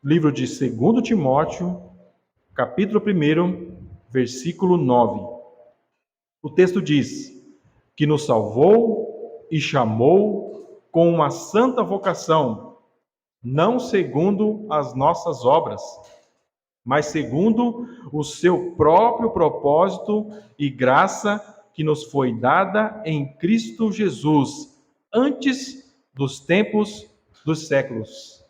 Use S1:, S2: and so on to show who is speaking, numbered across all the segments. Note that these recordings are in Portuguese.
S1: Livro de 2 Timóteo, capítulo 1, versículo 9. O texto diz: que nos salvou e chamou com uma santa vocação, não segundo as nossas obras, mas segundo o seu próprio propósito e graça que nos foi dada em Cristo Jesus, antes dos tempos dos séculos.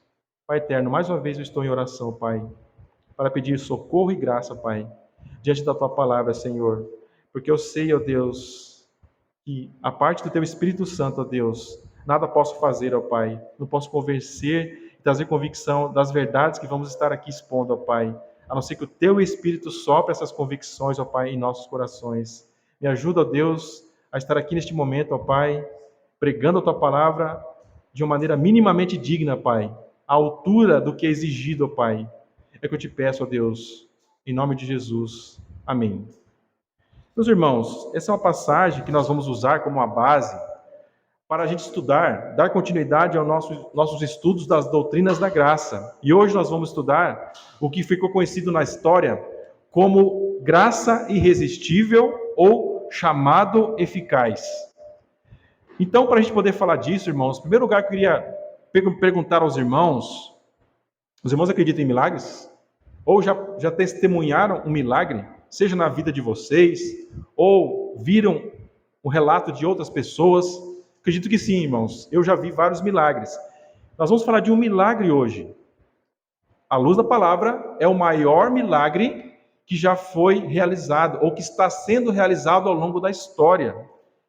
S1: Pai eterno, mais uma vez eu estou em oração, Pai, para pedir socorro e graça, Pai, diante da Tua palavra, Senhor, porque eu sei, ó Deus, que a parte do Teu Espírito Santo, ó Deus, nada posso fazer, ó Pai, não posso convencer e trazer convicção das verdades que vamos estar aqui expondo, ó Pai, a não ser que o Teu Espírito sopre essas convicções, ó Pai, em nossos corações. Me ajuda, ó Deus, a estar aqui neste momento, ó Pai, pregando a Tua palavra de uma maneira minimamente digna, Pai, à altura do que é exigido, ó Pai. É que eu te peço, ó Deus, em nome de Jesus. Amém. Meus irmãos, essa é uma passagem que nós vamos usar como uma base para a gente estudar, dar continuidade aos nossos estudos das doutrinas da graça. E hoje nós vamos estudar o que ficou conhecido na história como graça irresistível ou chamado eficaz. Então, para a gente poder falar disso, irmãos, em primeiro lugar, eu queria perguntar aos irmãos: os irmãos acreditam em milagres? Ou já testemunharam um milagre, seja na vida de vocês, ou viram o relato de outras pessoas? Acredito que sim, irmãos. Eu já vi vários milagres. Nós vamos falar de um milagre hoje. À luz da palavra, é o maior milagre que já foi realizado, ou que está sendo realizado ao longo da história.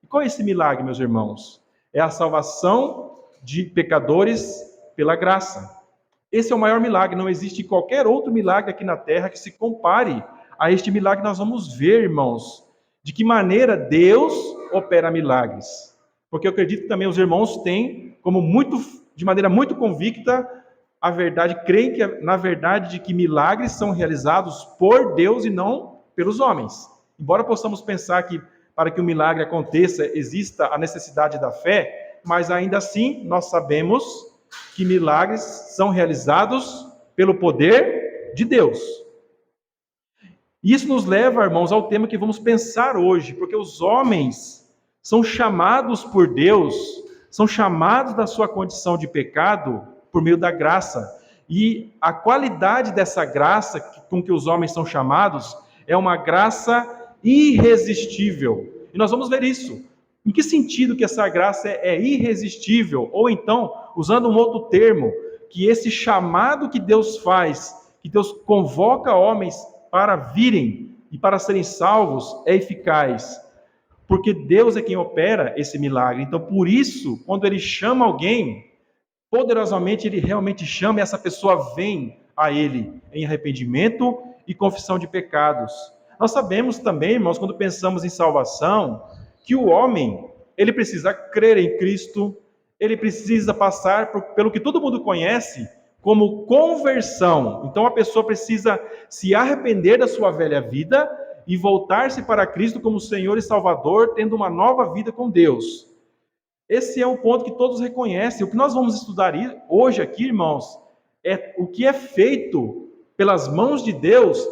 S1: E qual é esse milagre, meus irmãos? É a salvação de pecadores pela graça. Esse é o maior milagre, não existe qualquer outro milagre aqui na terra que se compare a este milagre. Nós vamos ver, irmãos, de que maneira Deus opera milagres. Porque eu acredito que também os irmãos têm, de maneira muito convicta, a verdade, creem que, na verdade, de que milagres são realizados por Deus e não pelos homens. Embora possamos pensar que para que o milagre aconteça exista a necessidade da fé, mas ainda assim nós sabemos que milagres são realizados pelo poder de Deus. Isso nos leva, irmãos, ao tema que vamos pensar hoje, porque os homens são chamados por Deus, são chamados da sua condição de pecado por meio da graça. E a qualidade dessa graça com que os homens são chamados é uma graça irresistível. E nós vamos ver isso. Em que sentido que essa graça é irresistível? Ou então, usando um outro termo, que esse chamado que Deus faz, que Deus convoca homens para virem e para serem salvos, é eficaz. Porque Deus é quem opera esse milagre. Então, por isso, quando Ele chama alguém, poderosamente Ele realmente chama e essa pessoa vem a Ele em arrependimento e confissão de pecados. Nós sabemos também, irmãos, quando pensamos em salvação, que o homem, ele precisa crer em Cristo, ele precisa passar pelo que todo mundo conhece como conversão. Então a pessoa precisa se arrepender da sua velha vida e voltar-se para Cristo como Senhor e Salvador, tendo uma nova vida com Deus. Esse é um ponto que todos reconhecem. O que nós vamos estudar hoje aqui, irmãos, é o que é feito pelas mãos de Deus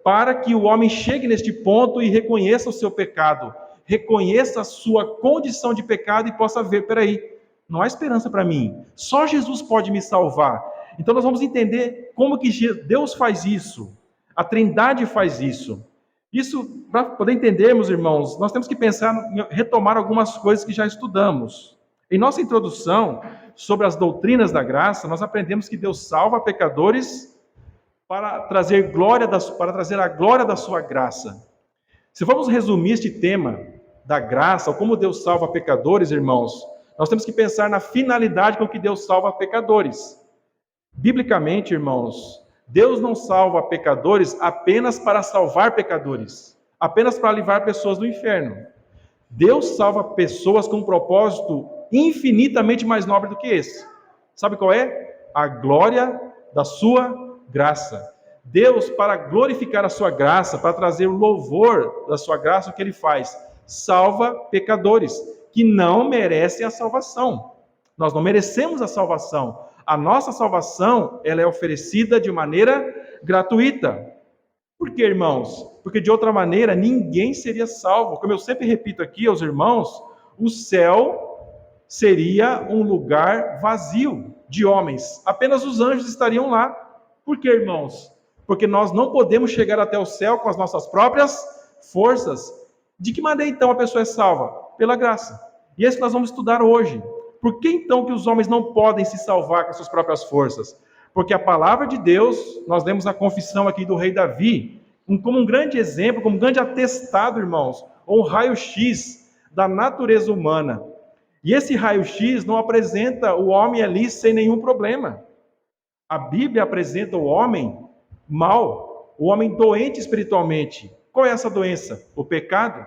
S1: para que o homem chegue neste ponto e reconheça o seu pecado, reconheça a sua condição de pecado e possa ver, peraí, não há esperança para mim, só Jesus pode me salvar. Então nós vamos entender como que Deus faz isso, a Trindade faz isso. Isso, para poder entendermos, irmãos, nós temos que pensar em retomar algumas coisas que já estudamos. Em nossa introdução sobre as doutrinas da graça, nós aprendemos que Deus salva pecadores para trazer a glória da sua graça. Se formos resumir este tema da graça, ou como Deus salva pecadores, irmãos, nós temos que pensar na finalidade com que Deus salva pecadores. Biblicamente, irmãos, Deus não salva pecadores apenas para salvar pecadores, apenas para livrar pessoas do inferno. Deus salva pessoas com um propósito infinitamente mais nobre do que esse. Sabe qual é? A glória da sua graça. Deus, para glorificar a sua graça, para trazer o louvor da sua graça, o que Ele faz? Salva pecadores que não merecem a salvação. Nós não merecemos a salvação. A nossa salvação, ela é oferecida de maneira gratuita. Por quê, irmãos? Porque de outra maneira ninguém seria salvo. Como eu sempre repito aqui aos irmãos, o céu seria um lugar vazio de homens. Apenas os anjos estariam lá. Por quê, irmãos? Porque nós não podemos chegar até o céu com as nossas próprias forças. De que maneira então a pessoa é salva? Pela graça. E é isso que nós vamos estudar hoje. Por que então que os homens não podem se salvar com as suas próprias forças? Porque a palavra de Deus, nós lemos a confissão aqui do rei Davi, como um grande exemplo, como um grande atestado, irmãos, ou um raio-x da natureza humana. E esse raio-x não apresenta o homem ali sem nenhum problema. A Bíblia apresenta o homem mal, o homem doente espiritualmente. Qual é essa doença? O pecado.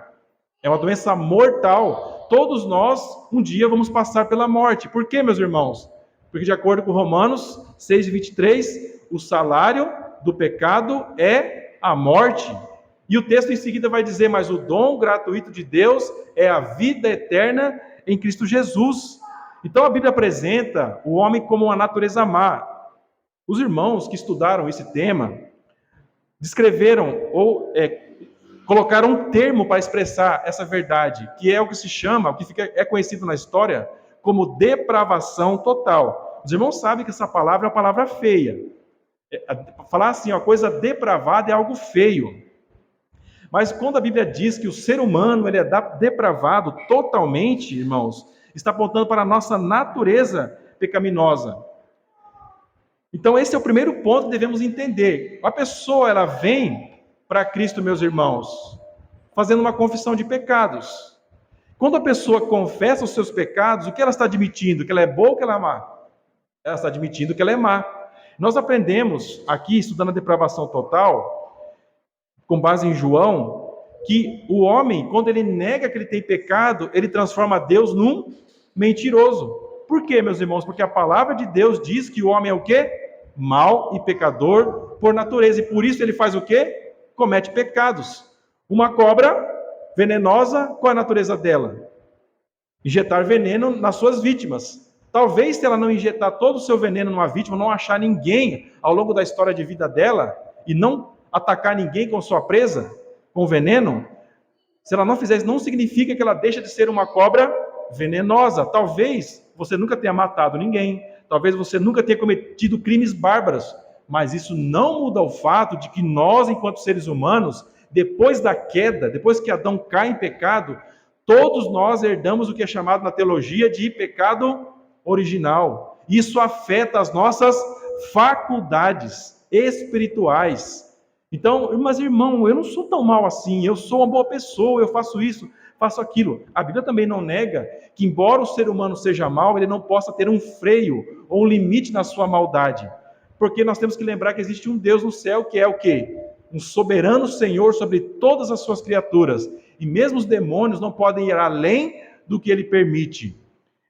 S1: É uma doença mortal. Todos nós, um dia, vamos passar pela morte. Por quê, meus irmãos? Porque, de acordo com Romanos 6:23, o salário do pecado é a morte. E o texto em seguida vai dizer, mas o dom gratuito de Deus é a vida eterna em Cristo Jesus. Então a Bíblia apresenta o homem como uma natureza má. Os irmãos que estudaram esse tema descreveram ou colocaram um termo para expressar essa verdade, que é o que se chama, o que é conhecido na história como depravação total. Os irmãos sabem que essa palavra é uma palavra feia. Falar assim, uma coisa depravada é algo feio. Mas quando a Bíblia diz que o ser humano ele é depravado totalmente, irmãos, está apontando para a nossa natureza pecaminosa. Então esse é o primeiro ponto que devemos entender. A pessoa ela vem para Cristo, meus irmãos, fazendo uma confissão de pecados. Quando a pessoa confessa os seus pecados, o que ela está admitindo? Que ela é boa ou que ela é má? Ela está admitindo que ela é má. Nós aprendemos aqui, estudando a depravação total, com base em João, que o homem, quando ele nega que ele tem pecado, ele transforma Deus num mentiroso. Por quê, meus irmãos? Porque a palavra de Deus diz que o homem é o quê? Mau e pecador por natureza. E por isso ele faz o quê? Comete pecados. Uma cobra venenosa, qual é a natureza dela? Injetar veneno nas suas vítimas. Talvez se ela não injetar todo o seu veneno numa vítima, não achar ninguém ao longo da história de vida dela e não atacar ninguém com sua presa, com veneno, se ela não fizer isso, não significa que ela deixa de ser uma cobra venenosa. Talvez você nunca tenha matado ninguém, talvez você nunca tenha cometido crimes bárbaros, mas isso não muda o fato de que nós, enquanto seres humanos, depois da queda, depois que Adão cai em pecado, todos nós herdamos o que é chamado na teologia de pecado original. Isso afeta as nossas faculdades espirituais. Então, mas irmão, eu não sou tão mal assim, eu sou uma boa pessoa, eu faço isso, faço aquilo. A Bíblia também não nega que, embora o ser humano seja mau, ele não possa ter um freio ou um limite na sua maldade. Porque nós temos que lembrar que existe um Deus no céu que é o quê? Um soberano Senhor sobre todas as suas criaturas. E mesmo os demônios não podem ir além do que ele permite.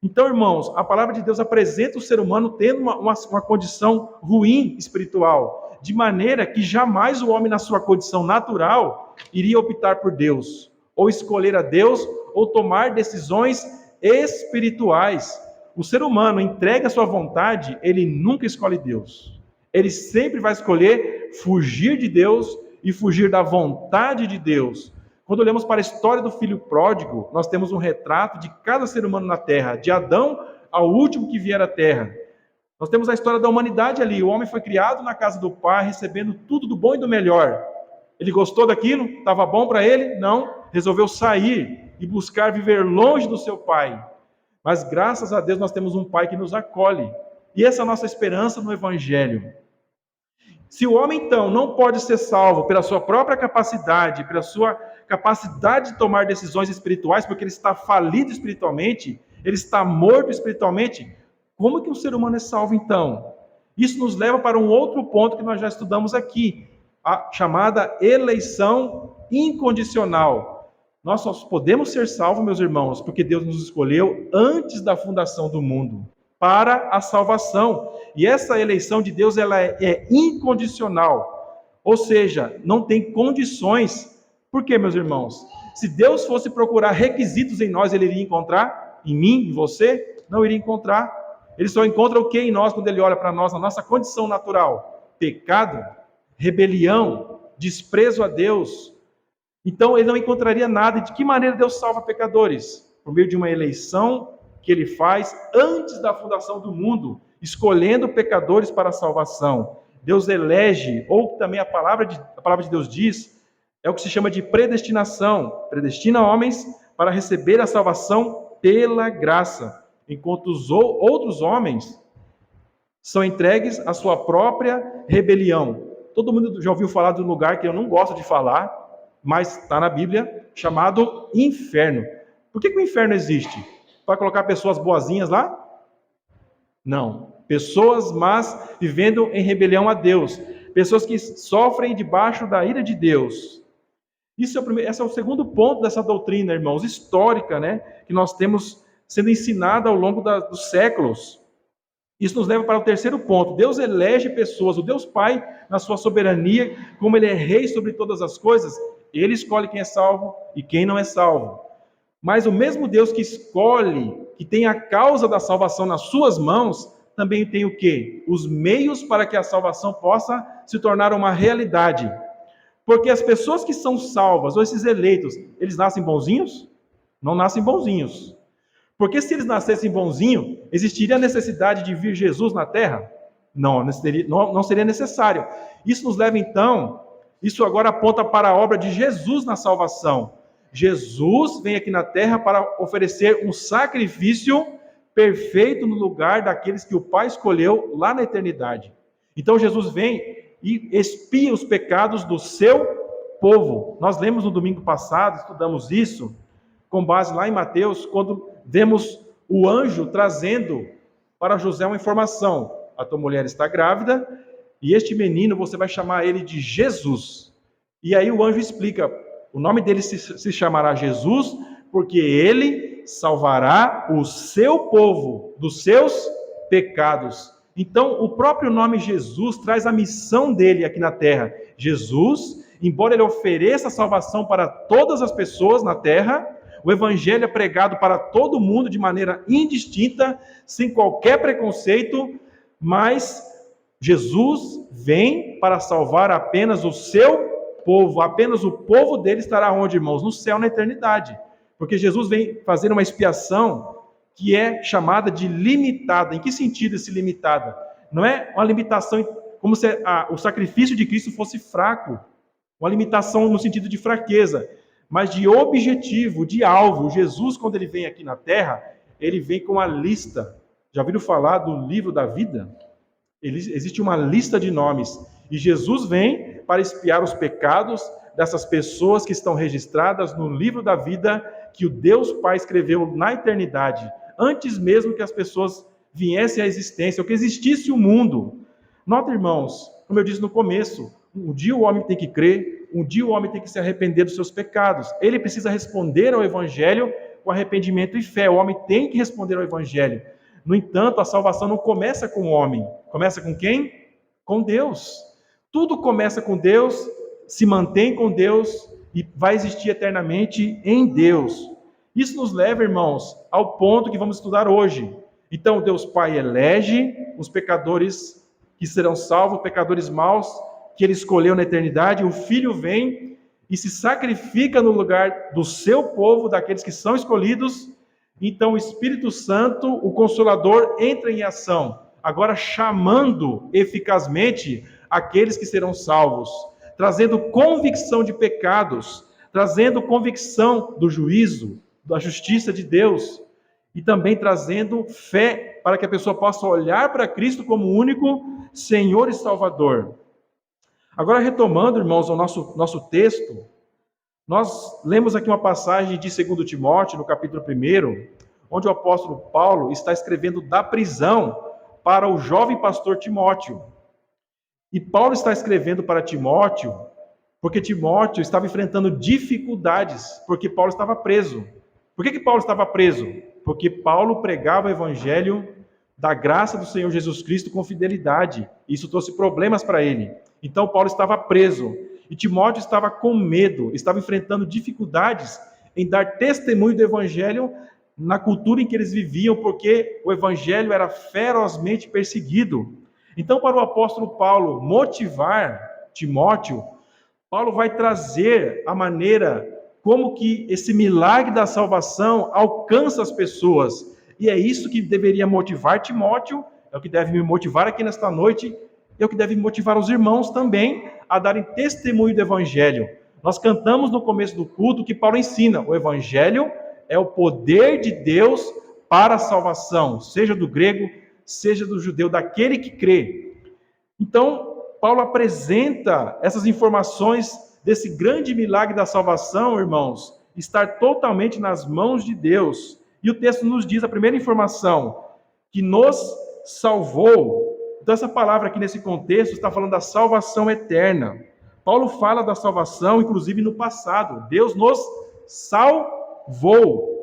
S1: Então, irmãos, a palavra de Deus apresenta o ser humano tendo uma condição ruim espiritual, de maneira que jamais o homem, na sua condição natural, iria optar por Deus, ou escolher a Deus, ou tomar decisões espirituais. O ser humano entrega a sua vontade, ele nunca escolhe Deus. Ele sempre vai escolher fugir de Deus e fugir da vontade de Deus. Quando olhamos para a história do filho pródigo, nós temos um retrato de cada ser humano na terra, de Adão ao último que vier à terra. Nós temos a história da humanidade ali. O homem foi criado na casa do pai, recebendo tudo do bom e do melhor. Ele gostou daquilo? Estava bom para ele? Não. Resolveu sair e buscar viver longe do seu pai. Mas graças a Deus nós temos um pai que nos acolhe. E essa é a nossa esperança no Evangelho. Se o homem, então, não pode ser salvo pela sua própria capacidade, pela sua capacidade de tomar decisões espirituais, porque ele está falido espiritualmente, ele está morto espiritualmente, como que um ser humano é salvo, então? Isso nos leva para um outro ponto que nós já estudamos aqui, a chamada eleição incondicional. Nós só podemos ser salvos, meus irmãos, porque Deus nos escolheu antes da fundação do mundo para a salvação. E essa eleição de Deus ela é incondicional, ou seja, não tem condições. Por quê, meus irmãos? Se Deus fosse procurar requisitos em nós, ele iria encontrar? Em mim, em você? Não iria encontrar. Ele só encontra o que em nós quando ele olha para nós, na nossa condição natural? Pecado, rebelião, desprezo a Deus. Então ele não encontraria nada. De que maneira Deus salva pecadores? Por meio de uma eleição que ele faz antes da fundação do mundo, escolhendo pecadores para a salvação. Deus elege, ou também a palavra de Deus diz, é o que se chama de predestinação. Predestina homens para receber a salvação pela graça, enquanto os outros homens são entregues à sua própria rebelião. Todo mundo já ouviu falar de um lugar que eu não gosto de falar, mas está na Bíblia, chamado inferno. Por que o inferno existe? Para colocar pessoas boazinhas lá? Não. Pessoas más vivendo em rebelião a Deus. Pessoas que sofrem debaixo da ira de Deus. Esse é o segundo ponto dessa doutrina, irmãos, histórica, né? Que nós temos sendo ensinada ao longo dos séculos. Isso nos leva para o terceiro ponto. Deus elege pessoas, o Deus Pai, na sua soberania, como Ele é rei sobre todas as coisas, Ele escolhe quem é salvo e quem não é salvo. Mas o mesmo Deus que escolhe, que tem a causa da salvação nas suas mãos, também tem o quê? Os meios para que a salvação possa se tornar uma realidade. Porque as pessoas que são salvas, ou esses eleitos, eles nascem bonzinhos? Não nascem bonzinhos. Porque se eles nascessem bonzinhos, existiria a necessidade de vir Jesus na terra? Não seria necessário. Isso nos leva então, isso agora aponta para a obra de Jesus na salvação. Jesus vem aqui na terra para oferecer um sacrifício perfeito no lugar daqueles que o Pai escolheu lá na eternidade. Então Jesus vem e expia os pecados do seu povo. Nós lemos no domingo passado, estudamos isso, com base lá em Mateus, quando vemos o anjo trazendo para José uma informação. A tua mulher está grávida e este menino você vai chamar ele de Jesus. E aí o anjo explica, o nome dele se chamará Jesus, porque ele salvará o seu povo dos seus pecados. Então, o próprio nome Jesus traz a missão dele aqui na terra. Jesus, embora ele ofereça salvação para todas as pessoas na terra, o evangelho é pregado para todo mundo de maneira indistinta, sem qualquer preconceito, mas Jesus vem para salvar apenas o seu povo. Apenas o povo dele estará onde, irmãos? No céu, na eternidade. Porque Jesus vem fazer uma expiação que é chamada de limitada. Em que sentido esse limitada? Não é uma limitação como se o sacrifício de Cristo fosse fraco, uma limitação no sentido de fraqueza, mas de objetivo, de alvo. Jesus, quando ele vem aqui na terra, ele vem com a lista. Já ouviram falar do livro da vida? Existe uma lista de nomes. E Jesus vem para expiar os pecados dessas pessoas que estão registradas no livro da vida que o Deus Pai escreveu na eternidade, antes mesmo que as pessoas viessem à existência, ou que existisse o mundo. Nota, irmãos, como eu disse no começo, um dia o homem tem que crer, um dia o homem tem que se arrepender dos seus pecados. Ele precisa responder ao Evangelho com arrependimento e fé. O homem tem que responder ao Evangelho. No entanto, a salvação não começa com o homem. Começa com quem? Com Deus. Tudo começa com Deus, se mantém com Deus e vai existir eternamente em Deus. Isso nos leva, irmãos, ao ponto que vamos estudar hoje. Então, Deus Pai elege os pecadores que serão salvos, pecadores maus, que Ele escolheu na eternidade. O Filho vem e se sacrifica no lugar do seu povo, daqueles que são escolhidos. Então, o Espírito Santo, o Consolador, entra em ação, agora chamando eficazmente aqueles que serão salvos, trazendo convicção de pecados, trazendo convicção do juízo, da justiça de Deus, e também trazendo fé para que a pessoa possa olhar para Cristo como o único Senhor e Salvador. Agora, retomando, irmãos, o nosso texto, nós lemos aqui uma passagem de 2 Timóteo, no capítulo 1, onde o apóstolo Paulo está escrevendo da prisão para o jovem pastor Timóteo. E Paulo está escrevendo para Timóteo porque Timóteo estava enfrentando dificuldades, porque Paulo estava preso. Por que Paulo estava preso? Porque Paulo pregava o evangelho da graça do Senhor Jesus Cristo com fidelidade. Isso trouxe problemas para ele. Então Paulo estava preso. E Timóteo estava com medo, estava enfrentando dificuldades em dar testemunho do evangelho na cultura em que eles viviam, porque o evangelho era ferozmente perseguido. Então, para o apóstolo Paulo motivar Timóteo, Paulo vai trazer a maneira como que esse milagre da salvação alcança as pessoas. E é isso que deveria motivar Timóteo, é o que deve me motivar aqui nesta noite, é o que deve motivar os irmãos também a darem testemunho do evangelho. Nós cantamos no começo do culto que Paulo ensina: o evangelho é o poder de Deus para a salvação, seja do grego, seja do judeu, daquele que crê. Então, Paulo apresenta essas informações desse grande milagre da salvação, irmãos, estar totalmente nas mãos de Deus. E o texto nos diz, a primeira informação, que nos salvou. Então, essa palavra aqui nesse contexto está falando da salvação eterna. Paulo fala da salvação, inclusive no passado. Deus nos salvou.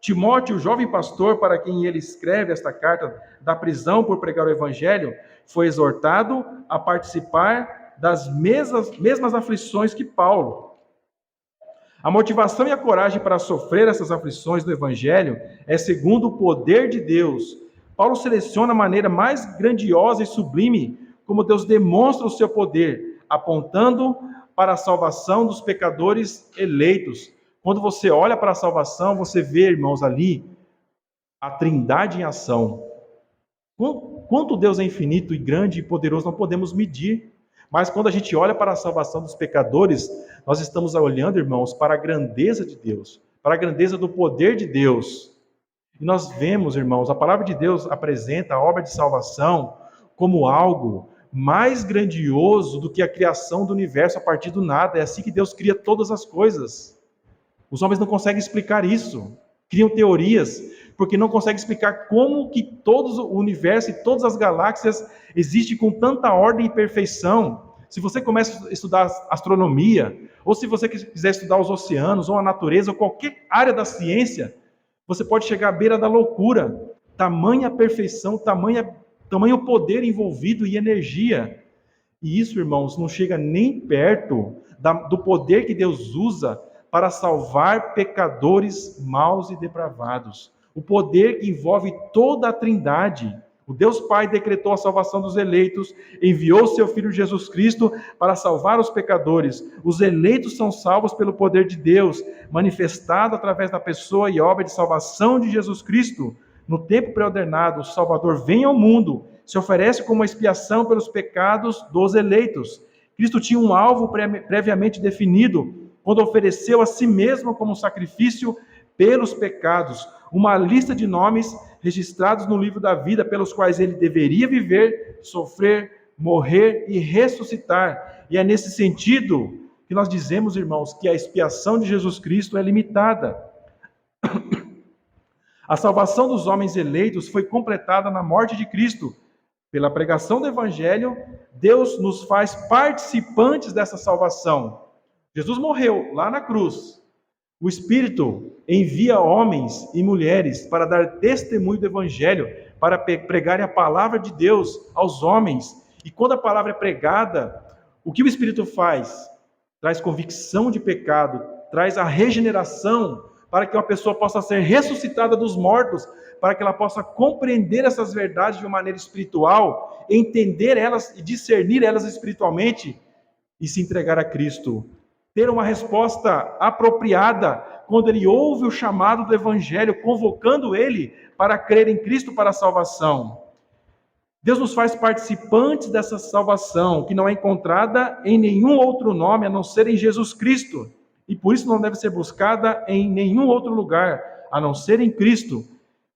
S1: Timóteo, o jovem pastor para quem ele escreve esta carta da prisão por pregar o evangelho, foi exortado a participar das mesmas aflições que Paulo. A motivação e a coragem para sofrer essas aflições do evangelho é segundo o poder de Deus. Paulo seleciona a maneira mais grandiosa e sublime como Deus demonstra o seu poder, apontando para a salvação dos pecadores eleitos. Quando você olha para a salvação, você vê, irmãos, ali a Trindade em ação. Quanto Deus é infinito e grande e poderoso, não podemos medir. Mas quando a gente olha para a salvação dos pecadores, nós estamos olhando, irmãos, para a grandeza de Deus, para a grandeza do poder de Deus. E nós vemos, irmãos, a palavra de Deus apresenta a obra de salvação como algo mais grandioso do que a criação do universo a partir do nada. É assim que Deus cria todas as coisas. Os homens não conseguem explicar isso. Criam teorias, porque não conseguem explicar como que todo o universo e todas as galáxias existem com tanta ordem e perfeição. Se você começa a estudar astronomia, ou se você quiser estudar os oceanos, ou a natureza, ou qualquer área da ciência, você pode chegar à beira da loucura. Tamanha perfeição, tamanho poder envolvido e energia. E isso, irmãos, não chega nem perto do poder que Deus usa para salvar pecadores maus e depravados. O poder que envolve toda a Trindade. O Deus Pai decretou a salvação dos eleitos, enviou seu Filho Jesus Cristo para salvar os pecadores. Os eleitos são salvos pelo poder de Deus, manifestado através da pessoa e obra de salvação de Jesus Cristo. No tempo preordenado, o Salvador vem ao mundo, se oferece como uma expiação pelos pecados dos eleitos. Cristo tinha um alvo previamente definido, quando ofereceu a si mesmo como sacrifício pelos pecados, uma lista de nomes registrados no livro da vida, pelos quais ele deveria viver, sofrer, morrer e ressuscitar. E é nesse sentido que nós dizemos, irmãos, que a expiação de Jesus Cristo é limitada. A salvação dos homens eleitos foi completada na morte de Cristo. Pela pregação do Evangelho, Deus nos faz participantes dessa salvação. Jesus morreu lá na cruz. O Espírito envia homens e mulheres para dar testemunho do Evangelho, para pregarem a palavra de Deus aos homens. E quando a palavra é pregada, o que o Espírito faz? Traz convicção de pecado, traz a regeneração, para que uma pessoa possa ser ressuscitada dos mortos, para que ela possa compreender essas verdades de uma maneira espiritual, entender elas e discernir elas espiritualmente e se entregar a Cristo. Ter uma resposta apropriada quando ele ouve o chamado do Evangelho, convocando ele para crer em Cristo para a salvação. Deus nos faz participantes dessa salvação, que não é encontrada em nenhum outro nome, a não ser em Jesus Cristo. E por isso não deve ser buscada em nenhum outro lugar, a não ser em Cristo,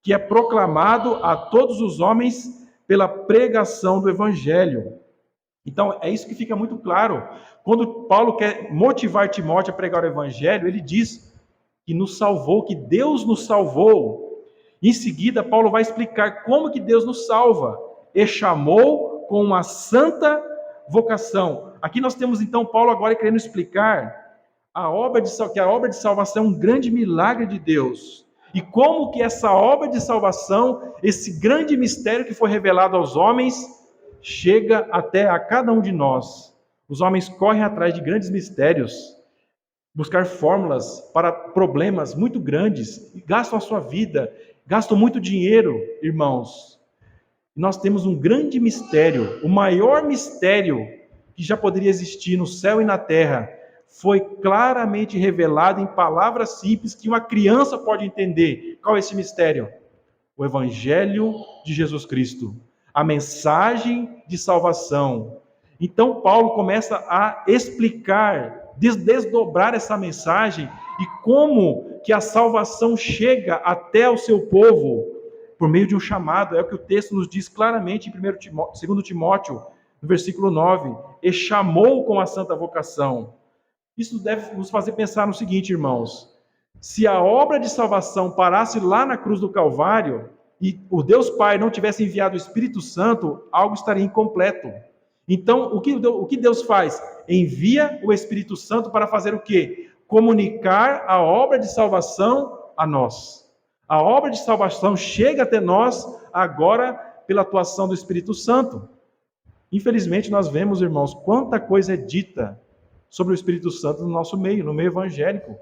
S1: que é proclamado a todos os homens pela pregação do Evangelho. Então, é isso que fica muito claro. Quando Paulo quer motivar Timóteo a pregar o Evangelho, ele diz que nos salvou, que Deus nos salvou. Em seguida, Paulo vai explicar como que Deus nos salva. E chamou com uma santa vocação. Aqui nós temos, então, Paulo agora querendo explicar que a obra de salvação é um grande milagre de Deus. E como que essa obra de salvação, esse grande mistério que foi revelado aos homens, chega até a cada um de nós. Os homens correm atrás de grandes mistérios buscar fórmulas para problemas muito grandes, e gastam a sua vida, gastam muito dinheiro, irmãos. Nós temos um grande mistério, o maior mistério que já poderia existir no céu e na terra, foi claramente revelado em palavras simples que uma criança pode entender. Qual é esse mistério? O Evangelho de Jesus Cristo, a mensagem de salvação. Então Paulo começa a explicar, desdobrar essa mensagem e como que a salvação chega até o seu povo por meio de um chamado. É o que o texto nos diz claramente em 2 Timóteo, no versículo 9, e chamou com a santa vocação. Isso deve nos fazer pensar no seguinte, irmãos: se a obra de salvação parasse lá na cruz do Calvário e o Deus Pai não tivesse enviado o Espírito Santo, algo estaria incompleto. Então, o que Deus faz? Envia o Espírito Santo para fazer o quê? Comunicar a obra de salvação a nós. A obra de salvação chega até nós agora pela atuação do Espírito Santo. Infelizmente, nós vemos, irmãos, quanta coisa é dita sobre o Espírito Santo no nosso meio, no meio evangélico.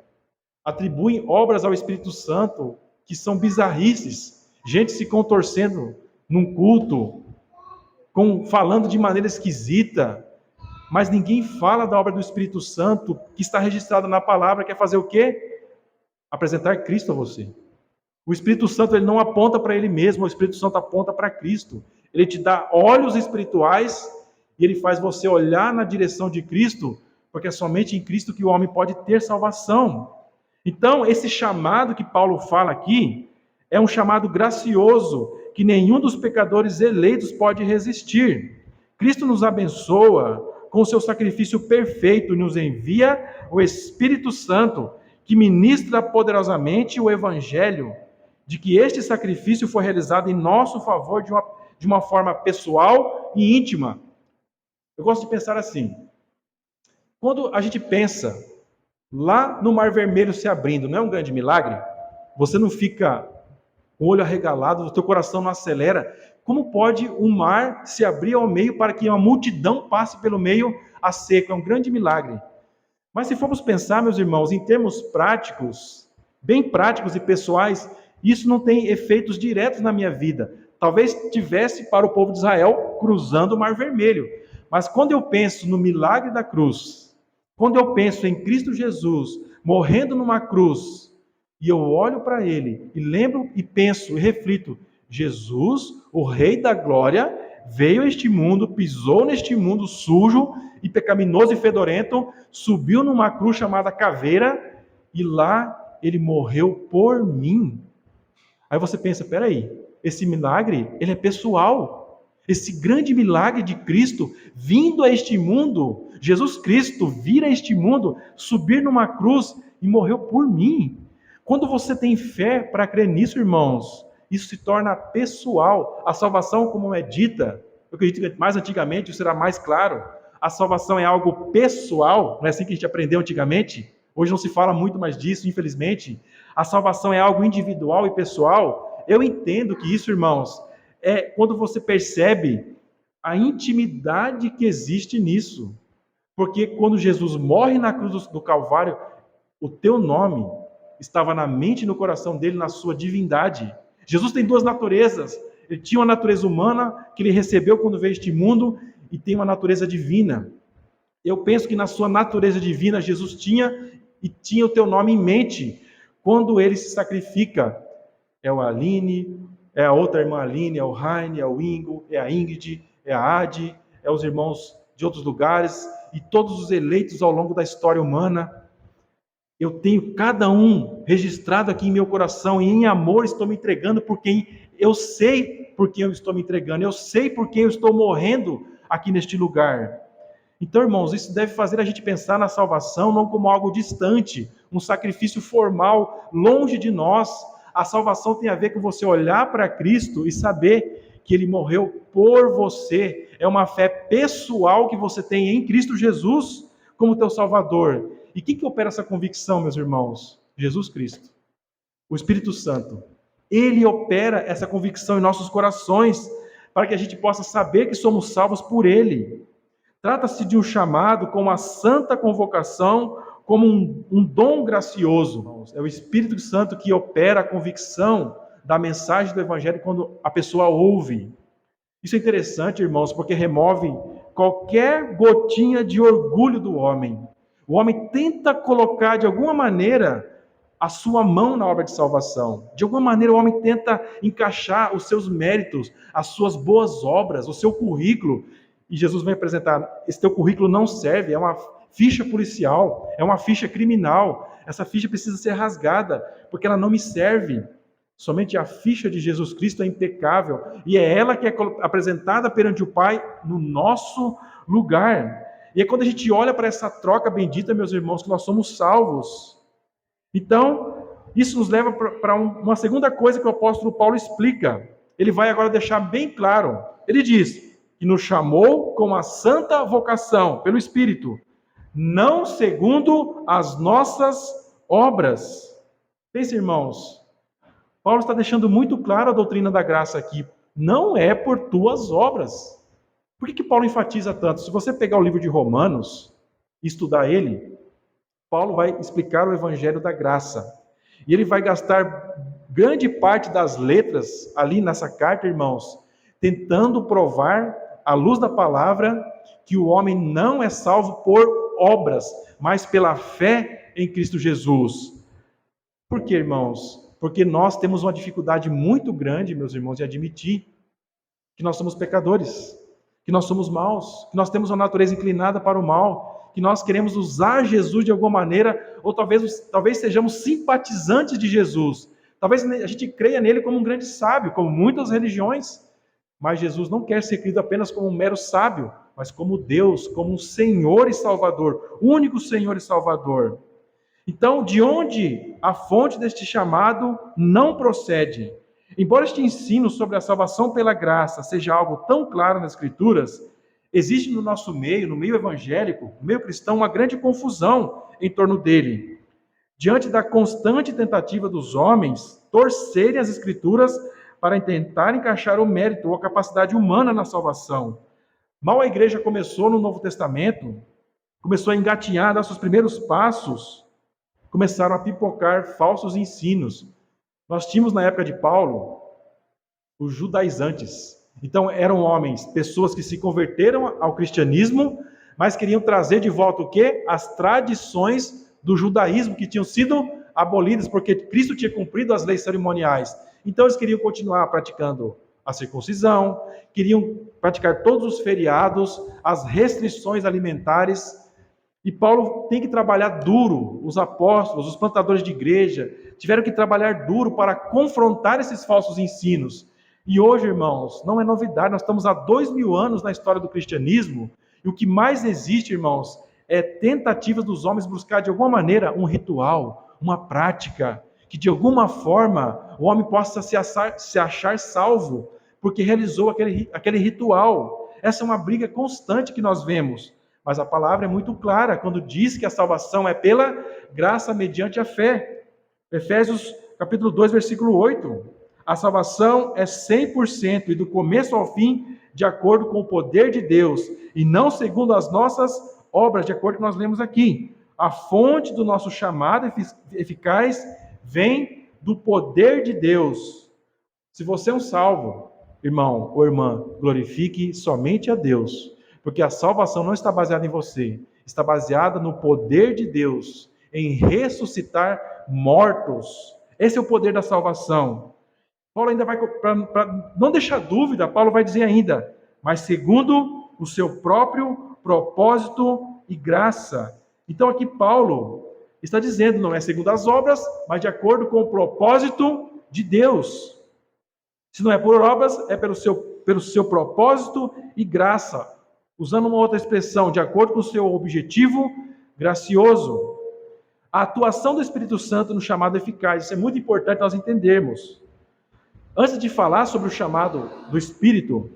S1: Atribuem obras ao Espírito Santo que são bizarrices. Gente se contorcendo num culto, falando de maneira esquisita, mas ninguém fala da obra do Espírito Santo que está registrada na palavra, que é fazer o quê? Apresentar Cristo a você. O Espírito Santo ele não aponta para ele mesmo, o Espírito Santo aponta para Cristo. Ele te dá olhos espirituais e ele faz você olhar na direção de Cristo, porque é somente em Cristo que o homem pode ter salvação. Então, esse chamado que Paulo fala aqui é um chamado gracioso que nenhum dos pecadores eleitos pode resistir. Cristo nos abençoa com o seu sacrifício perfeito e nos envia o Espírito Santo, que ministra poderosamente o Evangelho, de que este sacrifício foi realizado em nosso favor de uma forma pessoal e íntima. Eu gosto de pensar assim: quando a gente pensa lá no Mar Vermelho se abrindo, não é um grande milagre? Você não fica com o olho arregalado, o teu coração não acelera? Como pode um mar se abrir ao meio para que uma multidão passe pelo meio a seco? É um grande milagre. Mas se formos pensar, meus irmãos, em termos práticos, bem práticos e pessoais, isso não tem efeitos diretos na minha vida. Talvez tivesse para o povo de Israel cruzando o Mar Vermelho. Mas quando eu penso no milagre da cruz, quando eu penso em Cristo Jesus morrendo numa cruz, e eu olho para ele e lembro e penso e reflito: Jesus, o Rei da Glória, veio a este mundo, pisou neste mundo sujo e pecaminoso e fedorento, subiu numa cruz chamada caveira e lá ele morreu por mim. Aí você pensa: peraí, esse milagre, ele é pessoal. Esse grande milagre de Cristo vindo a este mundo, Jesus Cristo vir a este mundo, subir numa cruz e morreu por mim. Quando você tem fé para crer nisso, irmãos, isso se torna pessoal. A salvação, como é dita, eu acredito que mais antigamente isso será mais claro. A salvação é algo pessoal, não é assim que a gente aprendeu antigamente? Hoje não se fala muito mais disso, infelizmente. A salvação é algo individual e pessoal. Eu entendo que isso, irmãos, é quando você percebe a intimidade que existe nisso. Porque quando Jesus morre na cruz do Calvário, o teu nome estava na mente e no coração dele, na sua divindade. Jesus tem duas naturezas. Ele tinha uma natureza humana, que ele recebeu quando veio a este mundo, e tem uma natureza divina. Eu penso que na sua natureza divina, Jesus tinha o teu nome em mente. Quando ele se sacrifica, é o Aline, é a outra irmã Aline, é o Heine, é o Ingo, é a Ingrid, é a Adi, é os irmãos de outros lugares, e todos os eleitos ao longo da história humana. Eu tenho cada um registrado aqui em meu coração, e em amor estou me entregando por quem eu sei por quem eu estou me entregando, eu sei por quem eu estou morrendo aqui neste lugar. Então, irmãos, isso deve fazer a gente pensar na salvação não como algo distante, um sacrifício formal, longe de nós. A salvação tem a ver com você olhar para Cristo e saber que Ele morreu por você. É uma fé pessoal que você tem em Cristo Jesus como teu Salvador. E quem que opera essa convicção, meus irmãos? Jesus Cristo, o Espírito Santo. Ele opera essa convicção em nossos corações para que a gente possa saber que somos salvos por Ele. Trata-se de um chamado com uma santa convocação, como um dom gracioso, irmãos. É o Espírito Santo que opera a convicção da mensagem do Evangelho quando a pessoa ouve. Isso é interessante, irmãos, porque remove qualquer gotinha de orgulho do homem. O homem tenta colocar, de alguma maneira, a sua mão na obra de salvação. De alguma maneira, o homem tenta encaixar os seus méritos, as suas boas obras, o seu currículo. E Jesus vai apresentar: esse teu currículo não serve, é uma ficha policial, é uma ficha criminal. Essa ficha precisa ser rasgada, porque ela não me serve. Somente a ficha de Jesus Cristo é impecável, e é ela que é apresentada perante o Pai no nosso lugar. E é quando a gente olha para essa troca bendita, meus irmãos, que nós somos salvos. Então, isso nos leva para uma segunda coisa que o apóstolo Paulo explica. Ele vai agora deixar bem claro. Ele diz que nos chamou com a santa vocação, pelo Espírito, não segundo as nossas obras. Pense, irmãos, Paulo está deixando muito claro a doutrina da graça aqui. Não é por tuas obras. Por que Paulo enfatiza tanto? Se você pegar o livro de Romanos e estudar ele, Paulo vai explicar o evangelho da graça. E ele vai gastar grande parte das letras ali nessa carta, irmãos, tentando provar, à luz da palavra, que o homem não é salvo por obras, mas pela fé em Cristo Jesus. Por quê, irmãos? Porque nós temos uma dificuldade muito grande, meus irmãos, de admitir que nós somos pecadores, que nós somos maus, que nós temos uma natureza inclinada para o mal, que nós queremos usar Jesus de alguma maneira, ou talvez sejamos simpatizantes de Jesus. Talvez a gente creia nele como um grande sábio, como muitas religiões, mas Jesus não quer ser crido apenas como um mero sábio, mas como Deus, como um Senhor e Salvador, único Senhor e Salvador. Então, de onde a fonte deste chamado não procede? Embora este ensino sobre a salvação pela graça seja algo tão claro nas Escrituras, existe no nosso meio, no meio evangélico, no meio cristão, uma grande confusão em torno dele. Diante da constante tentativa dos homens torcerem as Escrituras para tentar encaixar o mérito ou a capacidade humana na salvação. Mal a igreja começou no Novo Testamento, começou a engatinhar, dar seus primeiros passos, começaram a pipocar falsos ensinos. Nós tínhamos na época de Paulo os judaizantes. Então eram homens, pessoas que se converteram ao cristianismo, mas queriam trazer de volta o quê? As tradições do judaísmo que tinham sido abolidas porque Cristo tinha cumprido as leis cerimoniais. Então eles queriam continuar praticando a circuncisão, queriam praticar todos os feriados, as restrições alimentares. E Paulo tem que trabalhar duro, os apóstolos, os plantadores de igreja, tiveram que trabalhar duro para confrontar esses falsos ensinos. E hoje, irmãos, não é novidade, nós estamos há 2000 anos na história do cristianismo, e o que mais existe, irmãos, é tentativas dos homens buscar de alguma maneira um ritual, uma prática, que de alguma forma o homem possa se achar salvo, porque realizou aquele ritual. Essa é uma briga constante que nós vemos. Mas a palavra é muito clara quando diz que a salvação é pela graça mediante a fé. Efésios capítulo 2, versículo 8. A salvação é 100% e do começo ao fim de acordo com o poder de Deus e não segundo as nossas obras, de acordo com o que nós lemos aqui. A fonte do nosso chamado eficaz vem do poder de Deus. Se você é um salvo, irmão ou irmã, glorifique somente a Deus. Porque a salvação não está baseada em você, está baseada no poder de Deus, em ressuscitar mortos. Esse é o poder da salvação. Paulo ainda vai, para não deixar dúvida, Paulo vai dizer ainda, mas segundo o seu próprio propósito e graça. Então aqui Paulo está dizendo, não é segundo as obras, mas de acordo com o propósito de Deus. Se não é por obras, é pelo seu propósito e graça. Usando uma outra expressão, de acordo com o seu objetivo gracioso. A atuação do Espírito Santo no chamado eficaz, isso é muito importante nós entendermos. Antes de falar sobre o chamado do Espírito,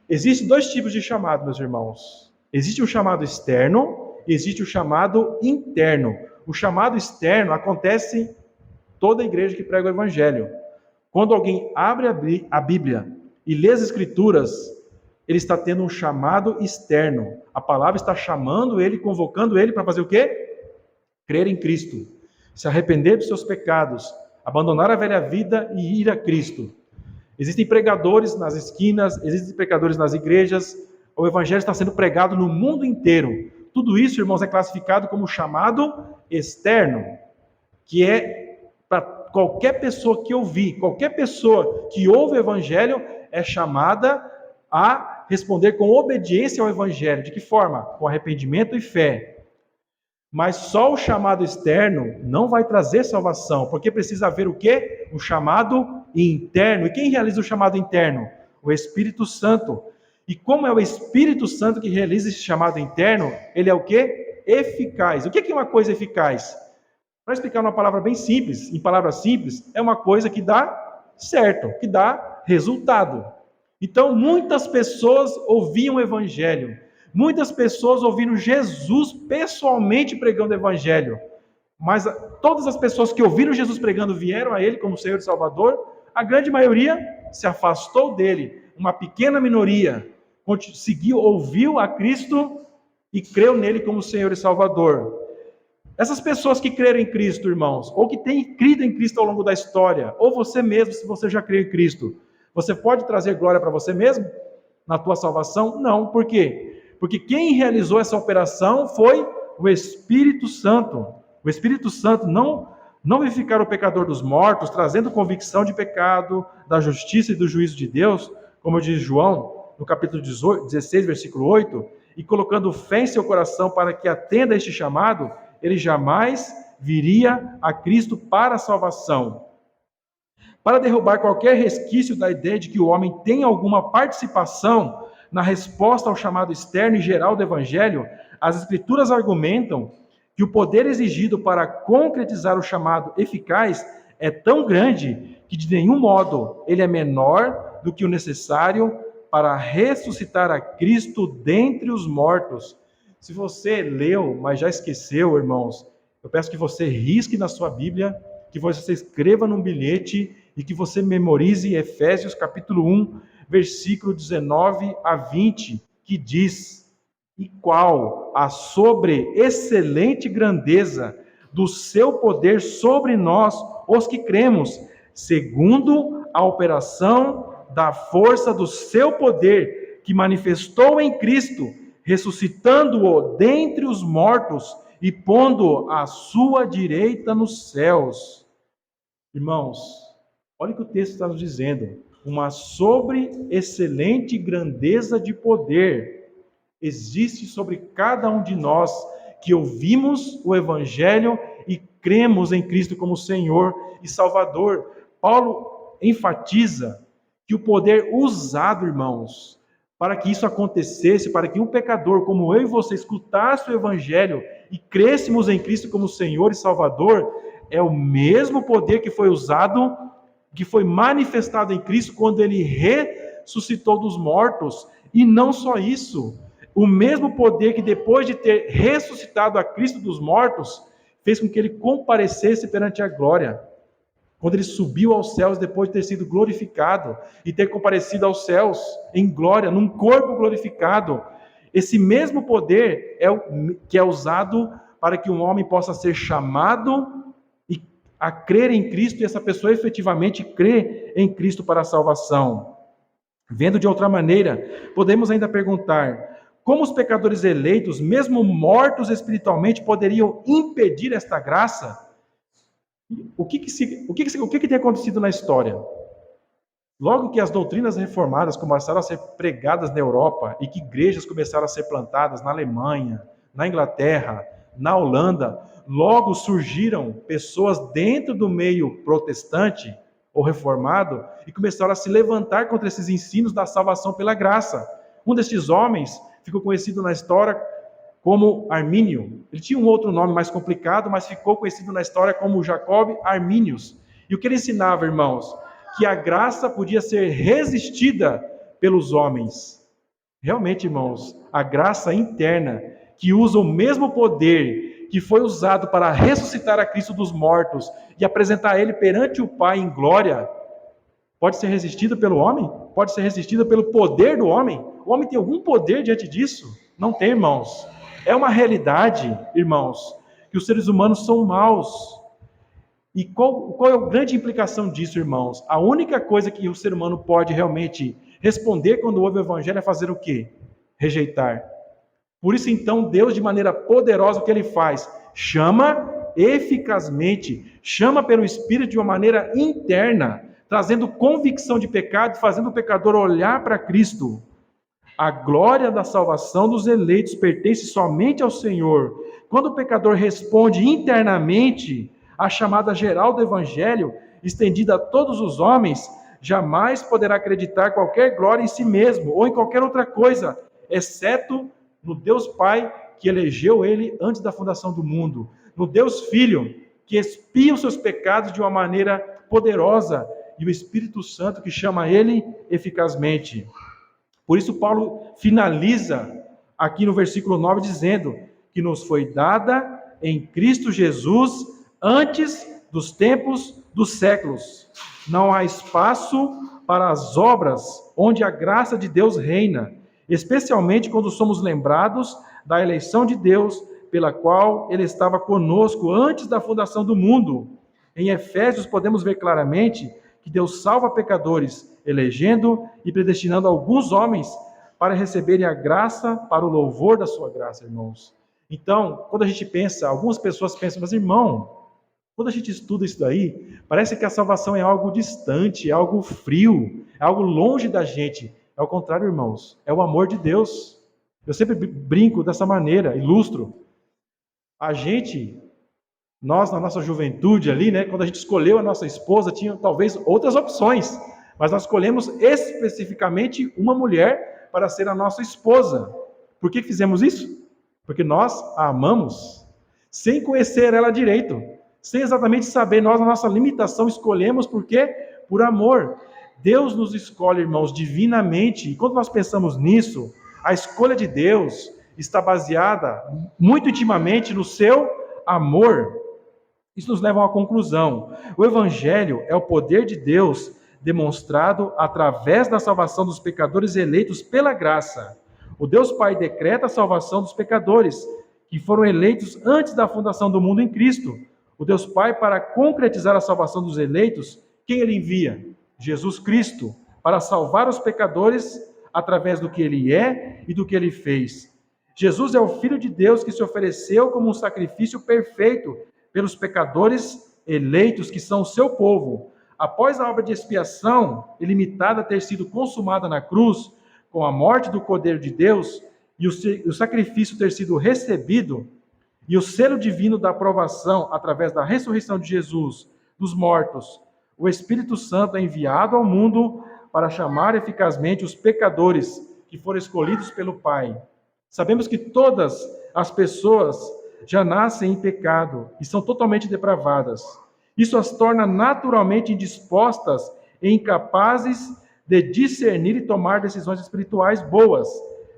S1: existem dois tipos de chamado, meus irmãos. Existe o chamado externo e existe o chamado interno. O chamado externo acontece em toda a igreja que prega o Evangelho. Quando alguém abre a Bíblia e lê as Escrituras, ele está tendo um chamado externo. A palavra está chamando ele, convocando ele para fazer o quê? crer em Cristo, se arrepender dos seus pecados, abandonar a velha vida e ir a Cristo. Existem pregadores nas esquinas, existem pregadores nas igrejas, o evangelho está sendo pregado no mundo inteiro. Tudo isso, irmãos, é classificado como chamado externo, que é para qualquer pessoa que ouvir, qualquer pessoa que ouve o evangelho é chamada a responder com obediência ao evangelho. De que forma? Com arrependimento e fé. Mas só o chamado externo não vai trazer salvação, porque precisa haver o quê? O chamado interno. E quem realiza o chamado interno? O Espírito Santo. E como é o Espírito Santo que realiza esse chamado interno, ele é o quê? Eficaz. O que é uma coisa eficaz? Para explicar uma palavra bem simples, em palavras simples, é uma coisa que dá certo, que dá resultado. Então, muitas pessoas ouviam o evangelho, muitas pessoas ouviram Jesus pessoalmente pregando o evangelho, mas todas as pessoas que ouviram Jesus pregando vieram a ele como Senhor e Salvador, a grande maioria se afastou dele, uma pequena minoria seguiu, ouviu a Cristo e creu nele como Senhor e Salvador. Essas pessoas que creram em Cristo, irmãos, ou que têm crido em Cristo ao longo da história, ou você mesmo, se você já creu em Cristo, você pode trazer glória para você mesmo? Na tua salvação? Não. Por quê? Porque quem realizou essa operação foi o Espírito Santo. O Espírito Santo não vivificar o pecador dos mortos, trazendo convicção de pecado, da justiça e do juízo de Deus, como diz João, no capítulo 16, versículo 8, e colocando fé em seu coração para que atenda a este chamado, ele jamais viria a Cristo para a salvação. Para derrubar qualquer resquício da ideia de que o homem tem alguma participação na resposta ao chamado externo e geral do Evangelho, as Escrituras argumentam que o poder exigido para concretizar o chamado eficaz é tão grande que de nenhum modo ele é menor do que o necessário para ressuscitar a Cristo dentre os mortos. Se você leu, mas já esqueceu, irmãos, eu peço que você risque na sua Bíblia, que você escreva num bilhete e que você memorize Efésios capítulo 1, versículo 19 a 20, que diz: e qual a sobreexcelente grandeza do seu poder sobre nós, os que cremos, segundo a operação da força do seu poder, que manifestou em Cristo, ressuscitando-o dentre os mortos e pondo-o à sua direita nos céus. Irmãos, olha o que o texto está nos dizendo. Uma sobreexcelente grandeza de poder existe sobre cada um de nós que ouvimos o Evangelho e cremos em Cristo como Senhor e Salvador. Paulo enfatiza que o poder usado, irmãos, para que isso acontecesse, para que um pecador como eu e você escutasse o Evangelho e crêssemos em Cristo como Senhor e Salvador, é o mesmo poder que foi usado, que foi manifestado em Cristo quando Ele ressuscitou dos mortos. E não só isso, o mesmo poder que depois de ter ressuscitado a Cristo dos mortos, fez com que Ele comparecesse perante a glória. Quando Ele subiu aos céus depois de ter sido glorificado e ter comparecido aos céus em glória, num corpo glorificado. Esse mesmo poder que é usado para que um homem possa ser chamado a crer em Cristo e essa pessoa efetivamente crê em Cristo para a salvação. Vendo de outra maneira, podemos ainda perguntar: como os pecadores eleitos, mesmo mortos espiritualmente, poderiam impedir esta graça? O que tem acontecido na história? Logo que as doutrinas reformadas começaram a ser pregadas na Europa e que igrejas começaram a ser plantadas na Alemanha, na Inglaterra, na Holanda, logo surgiram pessoas dentro do meio protestante ou reformado e começaram a se levantar contra esses ensinos da salvação pela graça. Um destes homens ficou conhecido na história como Armínio. Ele tinha um outro nome mais complicado, mas ficou conhecido na história como Jacob Arminius. E o que ele ensinava, irmãos? Que a graça podia ser resistida pelos homens. Realmente, irmãos, a graça interna, que usa o mesmo poder que foi usado para ressuscitar a Cristo dos mortos e apresentar Ele perante o Pai em glória, pode ser resistida pelo homem? Pode ser resistida pelo poder do homem? O homem tem algum poder diante disso? Não tem, irmãos. É uma realidade, irmãos, que os seres humanos são maus. E qual é a grande implicação disso, irmãos? A única coisa que o ser humano pode realmente responder quando ouve o evangelho é fazer o quê? Rejeitar. Por isso, então, Deus, de maneira poderosa, o que Ele faz? Chama eficazmente, chama pelo Espírito de uma maneira interna, trazendo convicção de pecado, fazendo o pecador olhar para Cristo. A glória da salvação dos eleitos pertence somente ao Senhor. Quando o pecador responde internamente à chamada geral do Evangelho, estendida a todos os homens, jamais poderá acreditar qualquer glória em si mesmo ou em qualquer outra coisa, exceto no Deus Pai que elegeu ele antes da fundação do mundo, no Deus Filho que expia os seus pecados de uma maneira poderosa e o Espírito Santo que chama ele eficazmente. Por isso Paulo finaliza aqui no versículo 9 dizendo que nos foi dada em Cristo Jesus antes dos tempos dos séculos. Não há espaço para as obras onde a graça de Deus reina, especialmente quando somos lembrados da eleição de Deus, pela qual Ele estava conosco antes da fundação do mundo. Em Efésios podemos ver claramente que Deus salva pecadores, elegendo e predestinando alguns homens para receberem a graça para o louvor da sua graça, irmãos. Então, quando a gente pensa, algumas pessoas pensam, mas irmão, quando a gente estuda isso daí, parece que a salvação é algo distante, é algo frio, é algo longe da gente. É o contrário, irmãos, é o amor de Deus. Eu sempre brinco dessa maneira, ilustro. Nós na nossa juventude ali, né, quando a gente escolheu a nossa esposa, tinha talvez outras opções, mas nós escolhemos especificamente uma mulher para ser a nossa esposa. Por que fizemos isso? Porque nós a amamos, sem conhecer ela direito, sem exatamente saber, nós na nossa limitação escolhemos, por quê? Por amor. Deus nos escolhe, irmãos, divinamente, e quando nós pensamos nisso, a escolha de Deus está baseada muito intimamente no seu amor. Isso nos leva a uma conclusão. O Evangelho é o poder de Deus demonstrado através da salvação dos pecadores eleitos pela graça. O Deus Pai decreta a salvação dos pecadores que foram eleitos antes da fundação do mundo em Cristo. O Deus Pai, para concretizar a salvação dos eleitos, quem Ele envia? Jesus Cristo, para salvar os pecadores através do que Ele é e do que Ele fez. Jesus é o Filho de Deus que se ofereceu como um sacrifício perfeito pelos pecadores eleitos que são o seu povo. Após a obra de expiação ilimitada ter sido consumada na cruz, com a morte do Cordeiro de Deus e o sacrifício ter sido recebido, e o selo divino da aprovação através da ressurreição de Jesus dos mortos, o Espírito Santo é enviado ao mundo para chamar eficazmente os pecadores que foram escolhidos pelo Pai. Sabemos que todas as pessoas já nascem em pecado e são totalmente depravadas. Isso as torna naturalmente indispostas e incapazes de discernir e tomar decisões espirituais boas.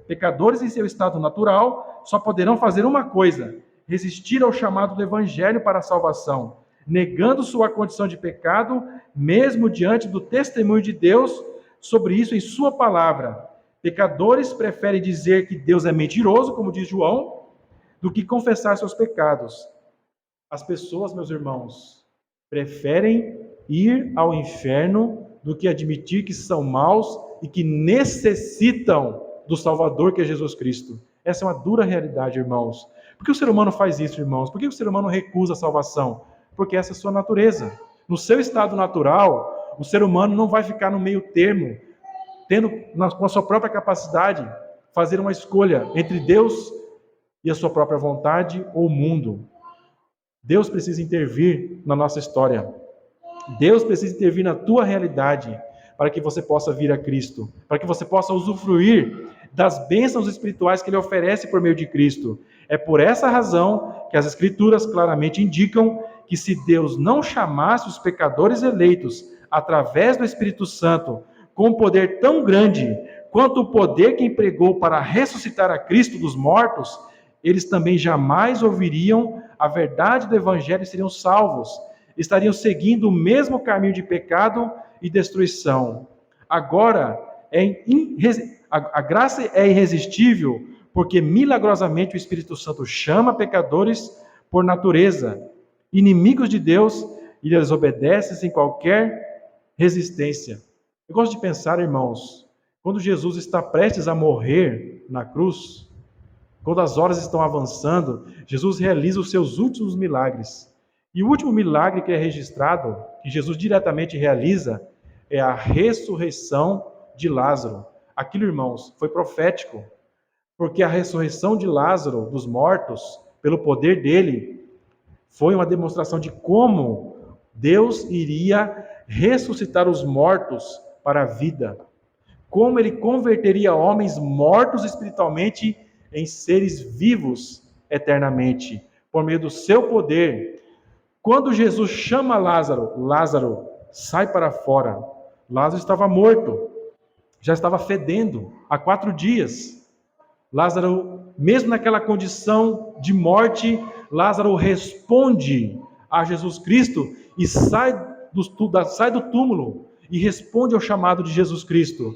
S1: Pecadores em seu estado natural só poderão fazer uma coisa: resistir ao chamado do Evangelho para a salvação, negando sua condição de pecado, mesmo diante do testemunho de Deus sobre isso em sua palavra. Pecadores preferem dizer que Deus é mentiroso, como diz João, do que confessar seus pecados. As pessoas, meus irmãos, preferem ir ao inferno do que admitir que são maus e que necessitam do Salvador, que é Jesus Cristo. Essa é uma dura realidade, irmãos. Por que o ser humano faz isso, irmãos? Por que o ser humano recusa a salvação? Porque essa é a sua natureza. No seu estado natural, o ser humano não vai ficar no meio termo, tendo com a sua própria capacidade, fazer uma escolha entre Deus e a sua própria vontade ou o mundo. Deus precisa intervir na nossa história. Deus precisa intervir na tua realidade para que você possa vir a Cristo, para que você possa usufruir das bênçãos espirituais que Ele oferece por meio de Cristo. É por essa razão que as Escrituras claramente indicam que se Deus não chamasse os pecadores eleitos através do Espírito Santo com um poder tão grande quanto o poder que empregou para ressuscitar a Cristo dos mortos, eles também jamais ouviriam a verdade do Evangelho e seriam salvos. Estariam seguindo o mesmo caminho de pecado e destruição. Agora, a graça é irresistível, porque milagrosamente o Espírito Santo chama pecadores por natureza, inimigos de Deus, e eles obedecem sem qualquer resistência. Eu gosto de pensar, irmãos, quando Jesus está prestes a morrer na cruz, quando as horas estão avançando, Jesus realiza os seus últimos milagres. E o último milagre que é registrado, que Jesus diretamente realiza, é a ressurreição de Lázaro. Aquilo, irmãos, foi profético, porque a ressurreição de Lázaro dos mortos, pelo poder dele, foi uma demonstração de como Deus iria ressuscitar os mortos para a vida. Como ele converteria homens mortos espiritualmente em seres vivos eternamente, por meio do seu poder. Quando Jesus chama Lázaro, Lázaro, sai para fora. Lázaro estava morto, já estava fedendo há 4 dias. Lázaro, mesmo naquela condição de morte, Lázaro responde a Jesus Cristo e sai do túmulo e responde ao chamado de Jesus Cristo.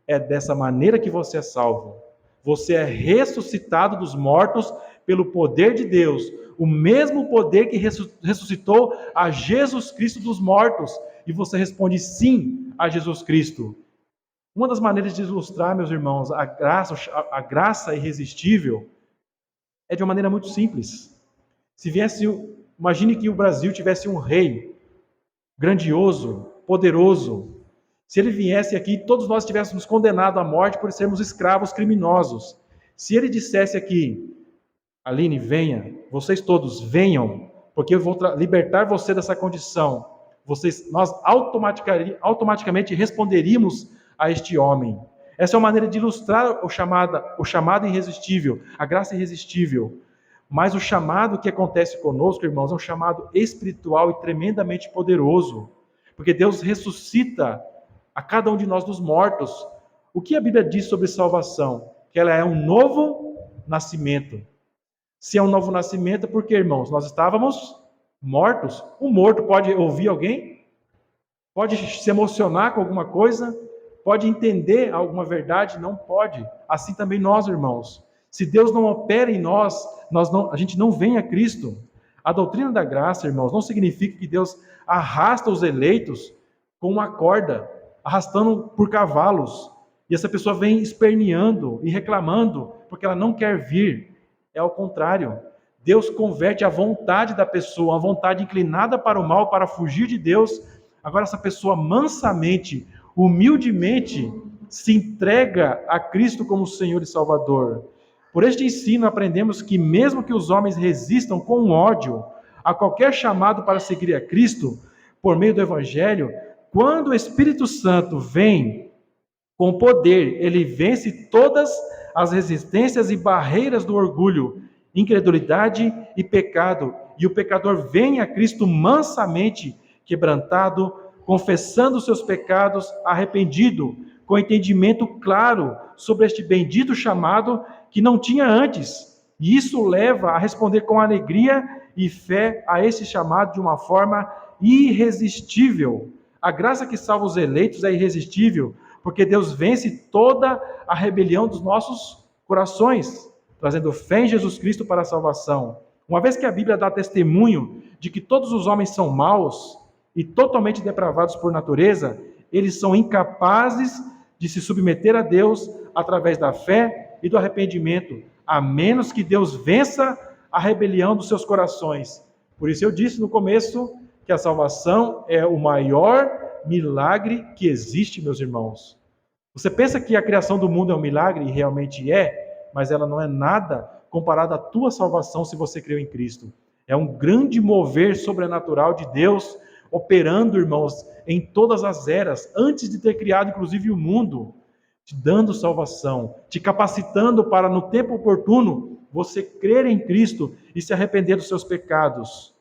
S1: É dessa maneira que você é salvo. Você é ressuscitado dos mortos pelo poder de Deus, o mesmo poder que ressuscitou a Jesus Cristo dos mortos, e você responde sim a Jesus Cristo. Uma das maneiras de ilustrar, meus irmãos, a graça irresistível é de uma maneira muito simples. Imagine que o Brasil tivesse um rei grandioso, poderoso. Se ele viesse aqui, todos nós estivéssemos condenados à morte por sermos escravos criminosos. Se ele dissesse aqui, Aline, venha, vocês todos venham, porque eu vou libertar você dessa condição. Nós automaticamente responderíamos a este homem. Essa é uma maneira de ilustrar o chamado irresistível, a graça irresistível. Mas o chamado que acontece conosco, irmãos, é um chamado espiritual e tremendamente poderoso. Porque Deus ressuscita a cada um de nós dos mortos. O que a Bíblia diz sobre salvação? Que ela é um novo nascimento. Se é um novo nascimento, porque, irmãos, nós estávamos mortos. Um morto pode ouvir alguém? Pode se emocionar com alguma coisa? Pode entender alguma verdade? Não pode. Assim também nós, irmãos. Se Deus não opera em nós, a gente não vem a Cristo. A doutrina da graça, irmãos, não significa que Deus arrasta os eleitos com uma corda, arrastando por cavalos. E essa pessoa vem esperneando e reclamando porque ela não quer vir. É ao contrário. Deus converte a vontade da pessoa, a vontade inclinada para o mal, para fugir de Deus. Agora essa pessoa mansamente, humildemente, se entrega a Cristo como Senhor e Salvador. Por este ensino aprendemos que mesmo que os homens resistam com ódio a qualquer chamado para seguir a Cristo, por meio do Evangelho, quando o Espírito Santo vem com poder, ele vence todas as resistências e barreiras do orgulho, incredulidade e pecado, e o pecador vem a Cristo mansamente, quebrantado, confessando os seus pecados, arrependido, com entendimento claro sobre este bendito chamado que não tinha antes. E isso leva a responder com alegria e fé a esse chamado de uma forma irresistível. A graça que salva os eleitos é irresistível, porque Deus vence toda a rebelião dos nossos corações, trazendo fé em Jesus Cristo para a salvação. Uma vez que a Bíblia dá testemunho de que todos os homens são maus e totalmente depravados por natureza, eles são incapazes de se submeter a Deus através da fé e do arrependimento, a menos que Deus vença a rebelião dos seus corações. Por isso eu disse no começo que a salvação é o maior milagre que existe, meus irmãos. Você pensa que a criação do mundo é um milagre? E realmente é, mas ela não é nada comparada à tua salvação se você creu em Cristo. É um grande mover sobrenatural de Deus operando, irmãos, em todas as eras, antes de ter criado inclusive o mundo, te dando salvação, te capacitando para no tempo oportuno você crer em Cristo e se arrepender dos seus pecados.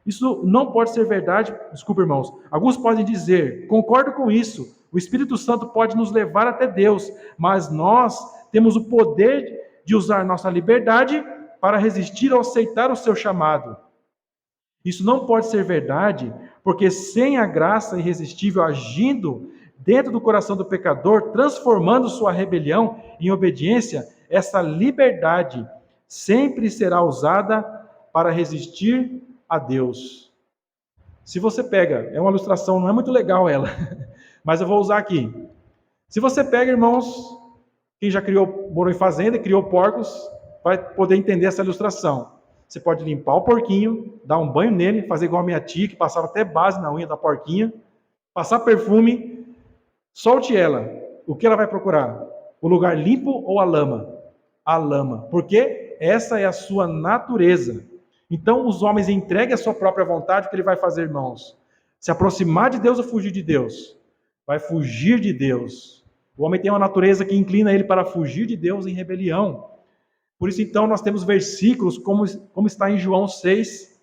S1: Isso não pode ser verdade, desculpa, irmãos. Alguns podem dizer, concordo com isso, o Espírito Santo pode nos levar até Deus, mas nós temos o poder de usar nossa liberdade para resistir ou aceitar o seu chamado. Isso não pode ser verdade, porque sem a graça irresistível agindo dentro do coração do pecador, transformando sua rebelião em obediência, essa liberdade sempre será usada para resistir a Deus. Se você pega, é uma ilustração, não é muito legal ela, mas eu vou usar aqui. Se você pega, irmãos, quem já morou em fazenda e criou porcos, vai poder entender essa ilustração. Você pode limpar o porquinho, dar um banho nele, fazer igual a minha tia, que passava até base na unha da porquinha, passar perfume, solte ela. O que ela vai procurar? O lugar limpo ou a lama? A lama. Porque essa é a sua natureza. Então, os homens entreguem a sua própria vontade, o que ele vai fazer, irmãos? Se aproximar de Deus ou fugir de Deus? Vai fugir de Deus. O homem tem uma natureza que inclina ele para fugir de Deus em rebelião. Por isso, então, nós temos versículos como está em João 6,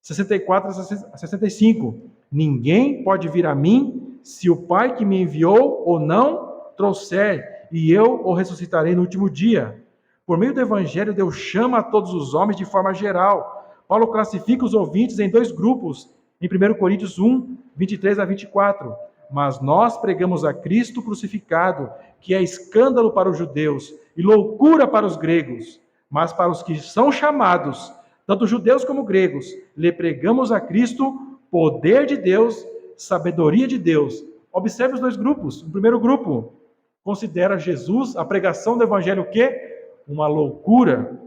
S1: 64 a 65. Ninguém pode vir a mim se o Pai que me enviou ou não trouxer, e eu o ressuscitarei no último dia. Por meio do Evangelho, Deus chama a todos os homens de forma geral. Paulo classifica os ouvintes em dois grupos, em 1 Coríntios 1, 23 a 24. Mas nós pregamos a Cristo crucificado, que é escândalo para os judeus e loucura para os gregos. Mas para os que são chamados, tanto judeus como gregos, lhe pregamos a Cristo, poder de Deus, sabedoria de Deus. Observe os dois grupos. O primeiro grupo considera Jesus, a pregação do evangelho, o quê? Uma loucura.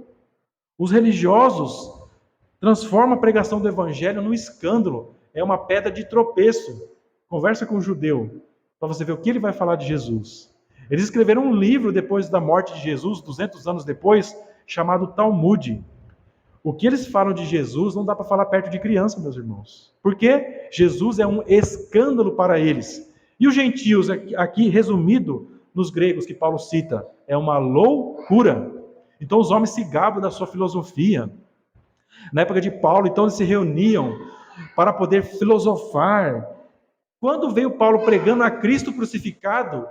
S1: Os religiosos transformam a pregação do evangelho num escândalo. É uma pedra de tropeço. Conversa com o judeu, para você ver o que ele vai falar de Jesus. Eles escreveram um livro depois da morte de Jesus, 200 anos depois, chamado Talmud. O que eles falam de Jesus não dá para falar perto de criança, meus irmãos. Porque Jesus é um escândalo para eles. E os gentios, aqui resumido nos gregos que Paulo cita, é uma loucura. Então os homens se gabam da sua filosofia. Na época de Paulo, então eles se reuniam para poder filosofar. Quando veio Paulo pregando a Cristo crucificado,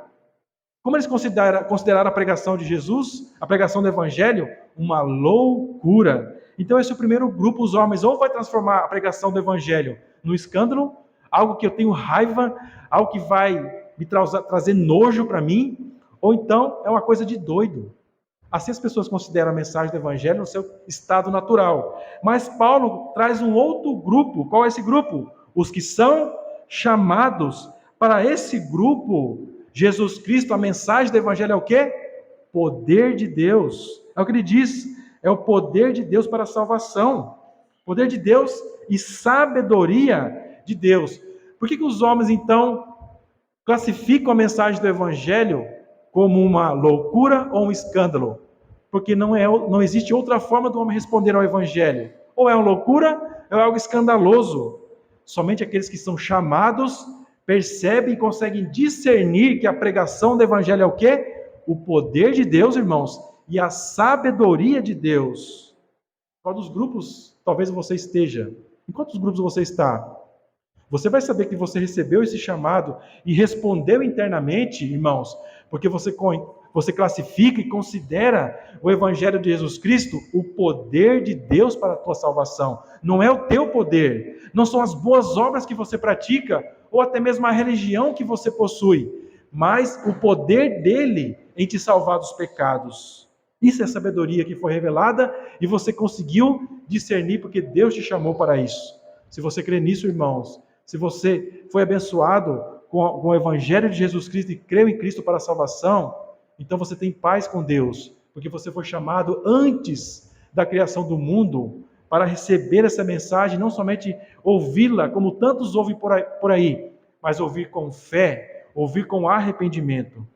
S1: como eles consideraram a pregação de Jesus, a pregação do Evangelho? Uma loucura. Então esse é o primeiro grupo, os homens, ou vai transformar a pregação do Evangelho no escândalo, algo que eu tenho raiva, algo que vai me trazer nojo para mim, ou então é uma coisa de doido. Assim as pessoas consideram a mensagem do Evangelho no seu estado natural. Mas Paulo traz um outro grupo. Qual é esse grupo? Os que são chamados. Para esse grupo, Jesus Cristo, a mensagem do Evangelho é o quê? Poder de Deus. É o que ele diz, é o poder de Deus para a salvação. Poder de Deus e sabedoria de Deus. Por que os homens, então, classificam a mensagem do Evangelho como uma loucura ou um escândalo? Porque não existe outra forma do homem responder ao Evangelho. Ou é uma loucura, ou é algo escandaloso. Somente aqueles que são chamados percebem e conseguem discernir que a pregação do Evangelho é o quê? O poder de Deus, irmãos, e a sabedoria de Deus. Qual dos grupos talvez você esteja? Em quantos grupos você está? Você vai saber que você recebeu esse chamado e respondeu internamente, irmãos, porque você classifica e considera o Evangelho de Jesus Cristo o poder de Deus para a tua salvação. Não é o teu poder, não são as boas obras que você pratica, ou até mesmo a religião que você possui, mas o poder dele em te salvar dos pecados. Isso é a sabedoria que foi revelada e você conseguiu discernir porque Deus te chamou para isso. Se você crê nisso, irmãos, se você foi abençoado com o Evangelho de Jesus Cristo e creu em Cristo para a salvação, então você tem paz com Deus, porque você foi chamado antes da criação do mundo para receber essa mensagem, não somente ouvi-la, como tantos ouvem por aí, mas ouvir com fé, ouvir com arrependimento.